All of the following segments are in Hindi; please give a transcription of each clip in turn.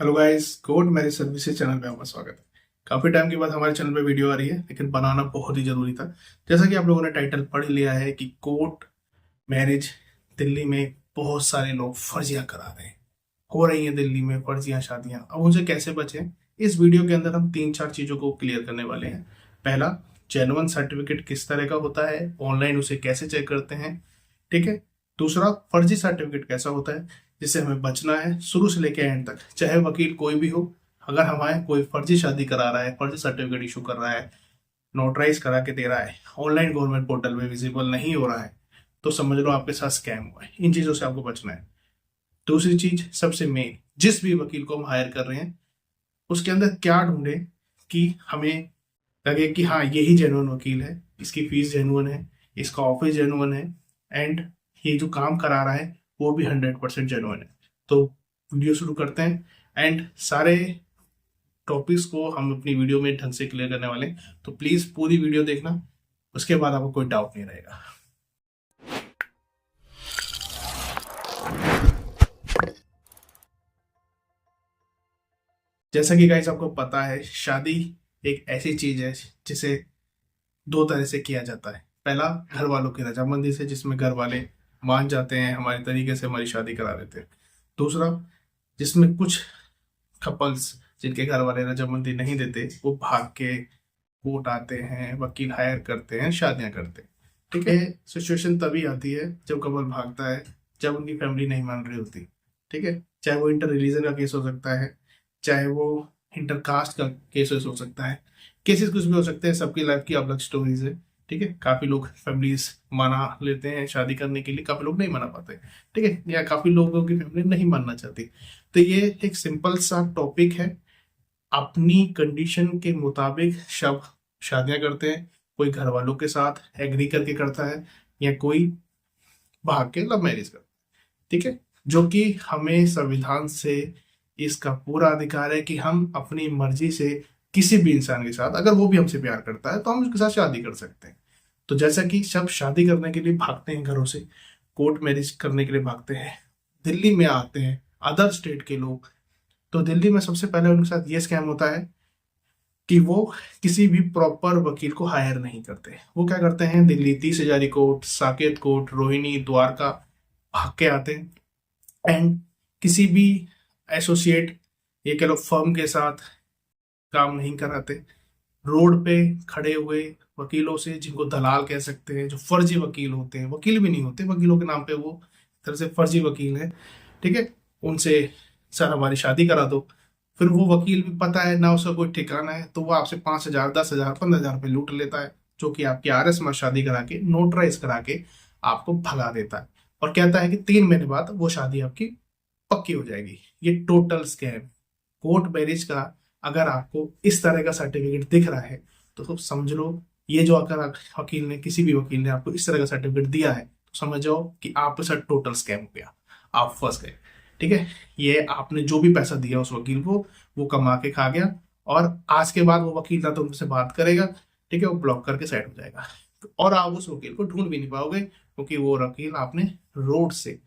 Hello guys, court marriage services channel पे आपका स्वागत है। काफी टाइम के बाद हमारे चैनल पे वीडियो आ रही है, लेकिन बनाना बहुत ही जरूरी था। जैसा कि आप लोगों ने टाइटल पढ़ लिया है कि कोर्ट मैरिज दिल्ली में बहुत सारे लोग फर्जियां करा रहे हैं, हो रही हैं दिल्ली में फर्जियां शादियां। अब उनसे कैसे बचें, इस वीडियो के अंदर हम 3-4 चीजों को क्लियर करने वाले हैं। पहला, जेन्युइन सर्टिफिकेट किस तरह का होता है, ऑनलाइन उसे कैसे चेक करते हैं, ठीक है। दूसरा, फर्जी सर्टिफिकेट कैसा होता है, जिससे हमें बचना है शुरू से लेकर एंड तक। चाहे वकील कोई भी हो, अगर हमारे कोई फर्जी शादी करा रहा है, फर्जी सर्टिफिकेट इशू कर रहा है, नोटराइज करा के दे रहा है, ऑनलाइन गवर्नमेंट पोर्टल में विजिबल नहीं हो रहा है, तो समझ लो आपके साथ स्कैम हुआ है। इन चीजों से आपको बचना है। दूसरी चीज, सबसे मेन, जिस भी वकील को हम हायर कर रहे हैं उसके अंदर क्या ढूंढे कि हमें लगे कि हाँ यही जेन्युइन वकील है, इसकी फीस जेन्युइन है, इसका ऑफिस जेन्युइन है, एंड ये जो काम करा रहा है वो भी 100% जेन्युइन है। तो वीडियो शुरू करते हैं, एंड सारे टॉपिक्स को हम अपनी वीडियो में ढंग से क्लियर करने वाले हैं, तो प्लीज पूरी वीडियो देखना, उसके बाद आपको कोई डाउट नहीं रहेगा। जैसा कि गाइस आपको पता है, शादी एक ऐसी चीज है जिसे दो तरह से किया जाता है। पहला, घर वालों की रजामंदी से, जिसमें घर वाले मान जाते हैं, हमारे तरीके से हमारी शादी करा देते हैं। दूसरा, जिसमें कुछ कपल्स जिनके घर वाले रजामंदी नहीं देते, वो भाग के कोर्ट आते हैं, वकील हायर करते हैं, शादियां करते हैं। ठीक है, सिचुएशन तभी आती है जब कपल भागता है, जब उनकी फैमिली नहीं मान रही होती। ठीक है, चाहे वो इंटर रिलीजन का केस हो सकता है, चाहे वो इंटर कास्ट का केसेस हो सकता है, केसेस कुछ भी हो सकते हैं। सबकी लाइफ की अलग स्टोरीज है। ठीक है, काफी लोग फैमिलीज मना लेते हैं शादी करने के लिए, काफी लोग नहीं मना पाते। ठीक है, या काफी लोगों की फैमिली नहीं मानना चाहती। तो ये एक सिंपल सा टॉपिक है। अपनी कंडीशन के मुताबिक सब शादियां करते हैं। कोई घर वालों के साथ एग्री करके करता है, या कोई भाग के लव मैरिज करता है। ठीक है, जो कि हमें संविधान से इसका पूरा अधिकार है कि हम अपनी मर्जी से किसी भी इंसान के साथ, अगर वो भी हमसे प्यार करता है, तो हम उसके साथ शादी कर सकते हैं। तो जैसा कि सब शादी करने के लिए भागते हैं घरों से, कोर्ट मैरिज करने के लिए भागते हैं, दिल्ली में आते हैं अदर स्टेट के लोग, तो दिल्ली में सबसे पहले उनके साथ ये स्कैम होता है कि वो किसी भी प्रॉपर वकील को हायर नहीं करते। वो क्या करते हैं, दिल्ली 30 हजारी कोर्ट, साकेत कोर्ट, रोहिणी, द्वारका भाग के आते हैं, एंड किसी भी एसोसिएट, ये कह लो फर्म के साथ काम नहीं कराते। रोड पे खड़े हुए वकीलों से, जिनको दलाल कह सकते हैं, जो फर्जी वकील होते हैं, वकील भी नहीं होते, वकीलों के नाम पे वो एक तरह से फर्जी वकील है। ठीक है, उनसे सर हमारी शादी करा दो। फिर वो वकील भी पता है ना उसका कोई ठिकाना है, तो वो आपसे 5 हजार, 10 हजार, 15 हजार रुपये लूट लेता है, जो कि आपकी RS में शादी करा के, नोटराइज करा के आपको भगा देता है, और कहता है कि 3 महीने बाद वो शादी आपकी पक्की हो जाएगी। ये टोटल स्कैम। कोर्ट मैरिज का अगर आपको इस तरह का सर्टिफिकेट दिख रहा है, तो समझ लो ये जो अगर वकील ने, किसी भी वकील ने आपको इस तरह का सर्टिफिकेट दिया है, तो समझ जाओ कि आपके साथ टोटल स्कैम हो गया, आप फंस गए। ठीक है, ये आपने जो भी पैसा दिया उस वकील को, वो कमा के खा गया, और आज के बाद वो वकील ना तो उनसे बात करेगा, ठीक है, वो ब्लॉक करके साइड हो जाएगा, और आप उस वकील को ढूंढ भी नहीं पाओगे, क्योंकि वो वकील आपने रोड से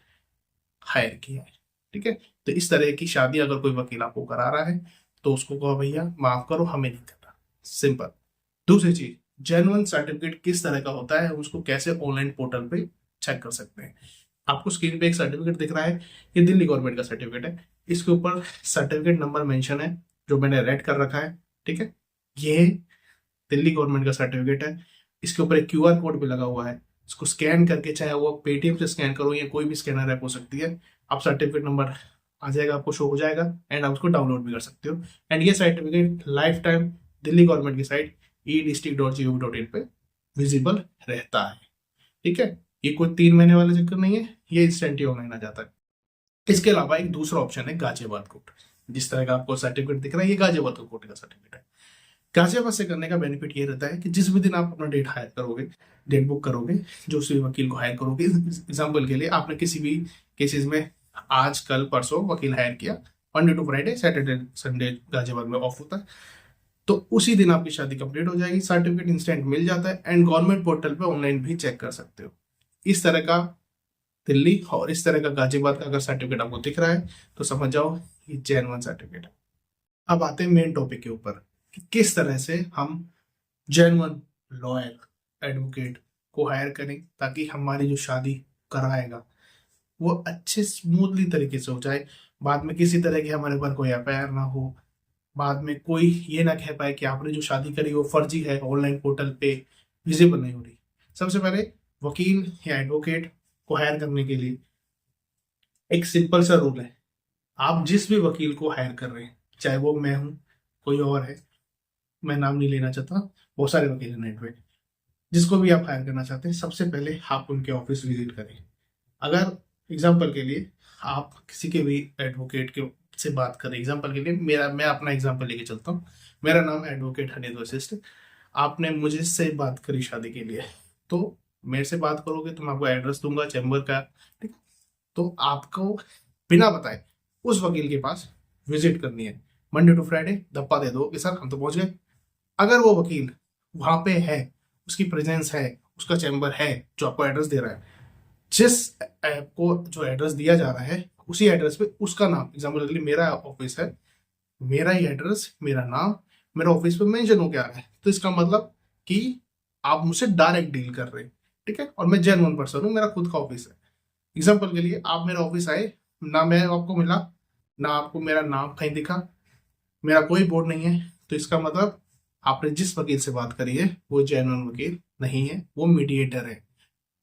हायर किया है। ठीक है, तो इस तरह की शादी अगर कोई वकील आपको करा रहा है, तो उसको कहो भैया माफ करो, हमें नहीं करना। सिंपल। दूसरी चीज, जेन्युइन सर्टिफिकेट किस तरह का होता है, उसको कैसे ऑनलाइन पोर्टल पे चेक कर सकते हैं। आपको स्क्रीन पे एक सर्टिफिकेट दिख रहा है, ये दिल्ली गवर्नमेंट का सर्टिफिकेट है। इसके ऊपर सर्टिफिकेट नंबर मेंशन है, जो मैंने रेड कर रखा है। ठीक है, ये दिल्ली गवर्नमेंट का सर्टिफिकेट है। इसके ऊपर एक QR कोड भी लगा हुआ है। इसको स्कैन करके, चाहे वो पेटीएम से स्कैन करो या कोई भी स्कैनर ऐप हो सकती है, आप सर्टिफिकेट नंबर आ जाएगा, आपको शो हो जाएगा, एंड आप उसको डाउनलोड भी कर सकते हो। एंड ये certificate life time Delhi government की साइट e-district.gov.in पे विजिबल रहता है। ठीक है, ये कोई 3 महीने वाला चक्कर नहीं है, ये इंस्टेंटली ऑनलाइन आ जाता है। इसके अलावा एक दूसरा ऑप्शन है गाजियाबाद कोर्ट। जिस तरह का आपको सर्टिफिकेट दिख रहा है, ये गाजियाबाद कोर्ट का सर्टिफिकेट है। गाजियाबाद से करने का बेनिफिट ये रहता है कि जिस भी दिन आप अपना डेट हायर करोगे, डेट बुक करोगे, जो उसी वकील को हायर करोगे, एग्जाम्पल के लिए आपने किसी भी केसेस में आज, कल, परसों वकील हायर किया, Monday to Friday, Saturday Sunday Ghaziabad में ऑफ होता है, तो उसी दिन आपकी शादी कंप्लीट हो जाएगी, सर्टिफिकेट इंस्टेंट मिल जाता है, एंड गवर्नमेंट पोर्टल पे ऑनलाइन भी चेक कर सकते हो। इस तरह का दिल्ली, और इस तरह का गाजियाबाद का अगर सर्टिफिकेट आपको दिख रहा है तो समझ जाओ ये जेन्युइन सर्टिफिकेट है। अब आते हैं मेन टॉपिक के ऊपर कि किस तरह से हम जेन्युइन लॉयर एडवोकेट को हायर करें ताकि हमारी जो शादी कराएगा वो अच्छे स्मूथली तरीके से हो जाए, बाद में किसी तरह की हमारे ऊपर कोई एफआईआर ना हो, बाद में कोई ये ना कह पाए कि आपने जो शादी करी वो फर्जी है, ऑनलाइन पोर्टल पे विजिबल नहीं हो रही। सबसे पहले वकील या एडवोकेट को हायर करने के लिए एक सिंपल सा रूल है। आप जिस भी वकील को हायर कर रहे हैं, चाहे वो मैं हूं, कोई और है, मैं नाम नहीं लेना चाहता, बहुत सारे वकील हैं नेट पे, जिसको भी आप हायर करना चाहते हैं सबसे पहले आप उनके ऑफिस विजिट करें। अगर एग्जाम्पल के लिए आप किसी के भी एडवोकेट के से बात करें, एग्जाम्पल के लिए मैं अपना एग्जाम्पल लेके चलता हूँ, मेरा नाम एडवोकेट हनीद वशिष्ठ, आपने मुझे से बात करी शादी के लिए, तो मेरे से बात करोगे तो मैं आपको एड्रेस दूंगा चैम्बर का, ठीक। तो आपको बिना बताए उस वकील के पास विजिट करनी है, मंडे टू फ्राइडे धप्पा दे दो कि सर हम तो पहुंच गए। अगर वो वकील वहां पे है, उसकी प्रेजेंस है, उसका चैम्बर है जो आपको एड्रेस दे रहा है, जिस ऐप को जो एड्रेस दिया जा रहा है उसी एड्रेस पे उसका नाम, एग्जाम्पल के लिए मेरा ऑफिस है, मेरा ही एड्रेस, मेरा नाम मेरा ऑफिस पे मेंशन हो गया है, तो इसका मतलब कि आप मुझसे डायरेक्ट डील कर रहे हैं, ठीक है, और मैं जेन्युइन पर्सन हूँ, मेरा खुद का ऑफिस है। एग्जाम्पल के लिए आप मेरे ऑफिस आए, ना मैं आपको मिला, ना आपको मेरा नाम कहीं दिखा, मेरा कोई बोर्ड नहीं है, तो इसका मतलब आपने जिस वकील से बात करी है वो जेन्युइन वकील नहीं है, वो मीडिएटर है।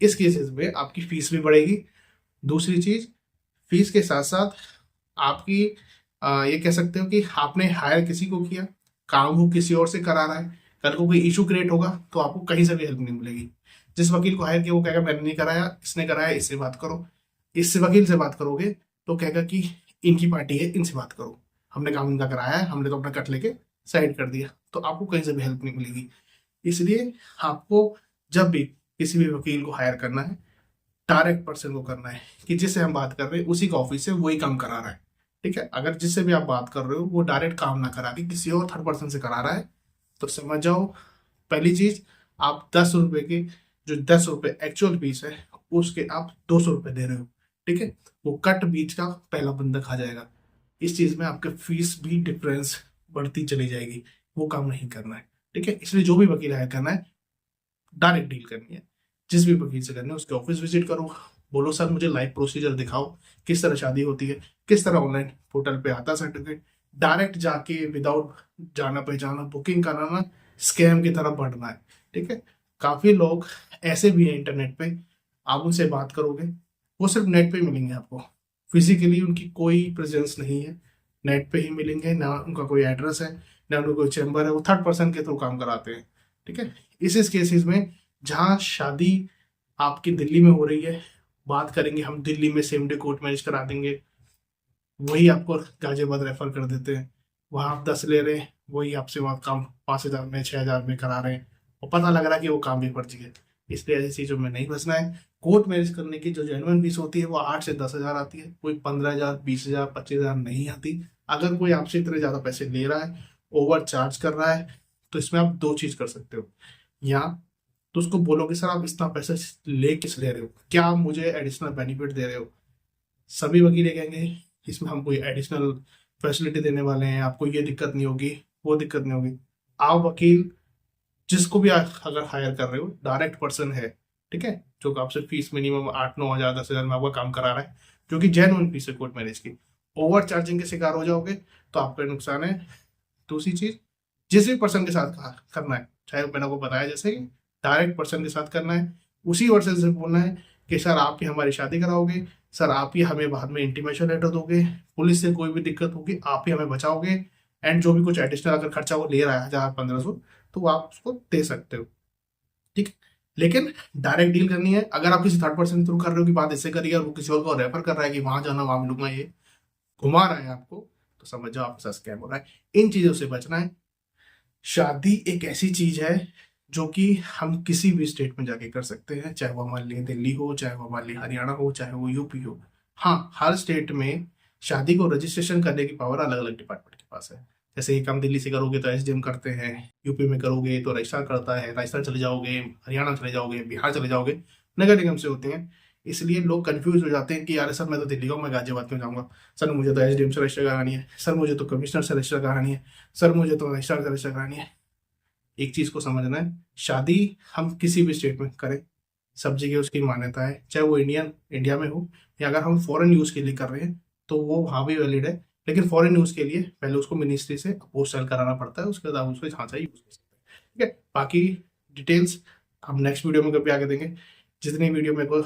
इस केसेस में आपकी फीस भी बढ़ेगी। दूसरी चीज, फीस के साथ साथ आपकी ये कह सकते हो कि आपने हायर किसी को किया, काम वो किसी और से करा रहा है, कल को कोई इशू क्रिएट होगा तो आपको कहीं से भी हेल्प नहीं मिलेगी। जिस वकील को हायर किया वो कहेगा मैंने नहीं कराया, इसने कराया, इससे बात करो। इस वकील से बात करोगे तो कहेगा कि इनकी पार्टी है, इनसे बात करो, हमने काम इनका कराया है, हमने तो अपना कट लेके साइड कर दिया, तो आपको कहीं से भी हेल्प नहीं मिलेगी। इसलिए आपको जब भी किसी भी वकील को हायर करना है, डायरेक्ट पर्सन को करना है कि जिससे हम बात कर रहे हैं उसी का ऑफिस से वही काम करा रहा है, ठीक है। अगर जिससे भी आप बात कर रहे हो वो डायरेक्ट काम ना करा के किसी और थर्ड पर्सन से करा रहा है तो समझ जाओ, पहली चीज, आप 10 रुपए के, जो 10 रुपए एक्चुअल फीस है उसके आप 200 रुपए दे रहे हो, ठीक है। वो कट बीच का पहला बंदा खा जाएगा। इस चीज में आपके फीस भी डिफरेंस बढ़ती चली जाएगी, वो काम नहीं करना है, ठीक है। इसलिए जो भी वकील हायर करना है डायरेक्ट डील करनी है, जिस भी वकील से करनी है उसके ऑफिस विजिट करो, बोलो सर मुझे लाइव प्रोसीजर दिखाओ, किस तरह शादी होती है, किस तरह ऑनलाइन पोर्टल पे आता सर्टिफिकेट, डायरेक्ट जाके विदाउट जाना पहचाना बुकिंग कराना स्कैम की तरफ बढ़ना है, ठीक है। काफी लोग ऐसे भी हैं इंटरनेट पे, आप उनसे बात करोगे वो सिर्फ नेट पे मिलेंगे आपको, फिजिकली उनकी कोई प्रेजेंस नहीं है, नेट पे ही मिलेंगे, ना उनका कोई एड्रेस है, ना उनका कोई चैम्बर है, वो थर्ड पर्सन के थ्रू काम कराते हैं, ठीक है। इस केसेस में जहाँ शादी आपकी दिल्ली में हो रही है, बात करेंगे हम दिल्ली में सेम डे कोर्ट मैरिज करा देंगे, वही आपको गाजियाबाद रेफर कर देते हैं, वहां आप 10 ले रहे हैं, वही आपसे वहाँ काम 5,000 में 6,000 में करा रहे हैं, और पता लग रहा है कि वो काम भी फर्जी है। इसलिए ऐसी चीजों में नहीं फंसना है। कोर्ट मैरिज करने की जो जेन्युइन फीस होती है वो 8 से 10 हजार आती है, कोई 15,000 20,000 25,000 नहीं आती। अगर कोई आपसे इतने ज्यादा पैसे ले रहा है, ओवर चार्ज कर रहा है, तो इसमें आप दो चीज कर सकते हो, या तो उसको बोलो कि सर आप इतना पैसा ले किस ले रहे हो, क्या आप मुझे एडिशनल बेनिफिट दे रहे हो। सभी वकील ये कहेंगे इसमें हम कोई एडिशनल फैसिलिटी देने वाले हैं, आपको ये दिक्कत नहीं होगी, वो दिक्कत नहीं होगी। आप वकील जिसको भी आप अगर हायर कर रहे हो डायरेक्ट पर्सन है, ठीक है, जो कि आपसे फीस मिनिमम 8-9 हजार 10,000 में आपका काम करा रहा है, जो कि जेन्युइन फीस है कोर्ट मैरिज की, ओवर चार्जिंग के शिकार हो जाओगे तो आपका नुकसान है। दूसरी चीज, जिस भी पर्सन के साथ करना है, चाहे मैंने आपको बताया जैसे कि डायरेक्ट पर्सन के साथ करना है, उसी पर्सन से बोलना है कि सर आप ही हमारी शादी कराओगे, सर आप ही हमें बाद में इंटीमेशन लेटर दोगे, पुलिस से कोई भी दिक्कत होगी आप ही हमें बचाओगे, एंड जो भी कुछ एडिशनल अगर खर्चा वो ले रहा है 1,000-1,500 तो वो आप उसको दे सकते हो, ठीक है। लेकिन डायरेक्ट डील करनी है। अगर आप किसी थर्ड पर्सन थ्रू कर रहे हो कि बात ऐसे करिए और वो किसी और को रेफर कर रहा है कि वहां जाना वहां मिलूंगा, ये घुमा रहा है आपको, तो समझ जाओ आपके साथ स्कैम हो रहा है। इन चीजों से बचना है। शादी एक ऐसी चीज है जो कि हम किसी भी स्टेट में जाके कर सकते हैं, चाहे वो हमारे लिए दिल्ली हो, चाहे वो हमारे लिए हरियाणा हो, चाहे वो यूपी हो। हाँ, हर स्टेट में शादी को रजिस्ट्रेशन करने की पावर अलग अलग डिपार्टमेंट के पास है। जैसे एक काम दिल्ली से करोगे तो एसडीएम करते हैं, यूपी में करोगे तो रजिस्ट्रार करता है, राजस्थान चले जाओगे, हरियाणा चले जाओगे, बिहार चले जाओगे, नगर निगम से होते हैं। इसलिए लोग कंफ्यूज हो जाते हैं कि यार सर मैं तो दिल्ली का हूँ, मैं गाजियाबाद क्यों जाऊँगा, सर मुझे तो एसडीएम से रजिस्टर करानी है, सर मुझे तो कमिश्नर से रजिस्टर करानी है, सर मुझे तो रजिस्ट्रार से रजिस्टर करानी है। एक चीज़ को समझना है, शादी हम किसी भी स्टेट में करें, सब जगह उसकी मान्यता है, चाहे वो इंडिया में हो या अगर हम फॉरेन यूज़ के लिए कर रहे हैं तो वो वहाँ भी वैलिड है। लेकिन फॉरेन यूज़ के लिए पहले उसको मिनिस्ट्री से अपोस्टाइल कराना पड़ता है, उसके बाद आप उसको जहाँ चाहे यूज़ कर सकते हैं। ठीक है, बाकी डिटेल्स हम नेक्स्ट वीडियो में कभी आगे देंगे। जितनी वीडियो मेरे को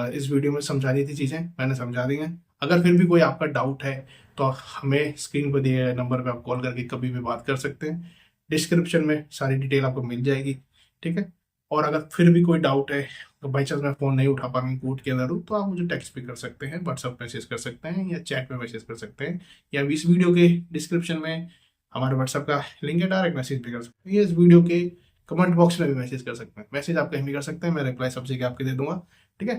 इस वीडियो में समझानी थी चीज़ें मैंने समझा दी हैं। अगर फिर भी कोई आपका डाउट है तो आप हमें स्क्रीन पर दिए गए नंबर पे आप कॉल करके कभी भी बात कर सकते हैं। डिस्क्रिप्शन में सारी डिटेल आपको मिल जाएगी। ठीक है, और अगर फिर भी कोई डाउट है तो बाई चांस मैं फ़ोन नहीं उठा पा रहा हूँ, कोर्ट के अंदर हूँ, तो आप मुझे टेक्स्ट भी कर सकते हैं, व्हाट्सअप मैसेज कर सकते हैं या चैट में मैसेज कर सकते हैं, या इस वीडियो के डिस्क्रिप्शन में हमारे व्हाट्सअप का लिंक है, डायरेक्ट मैसेज भी कर सकते हैं, या इस वीडियो के कमेंट बॉक्स में भी मैसेज कर सकते हैं। मैसेज आप कहीं भी कर सकते हैं, मैं रिप्लाई सब जगह आपके दे दूंगा। ठीक है,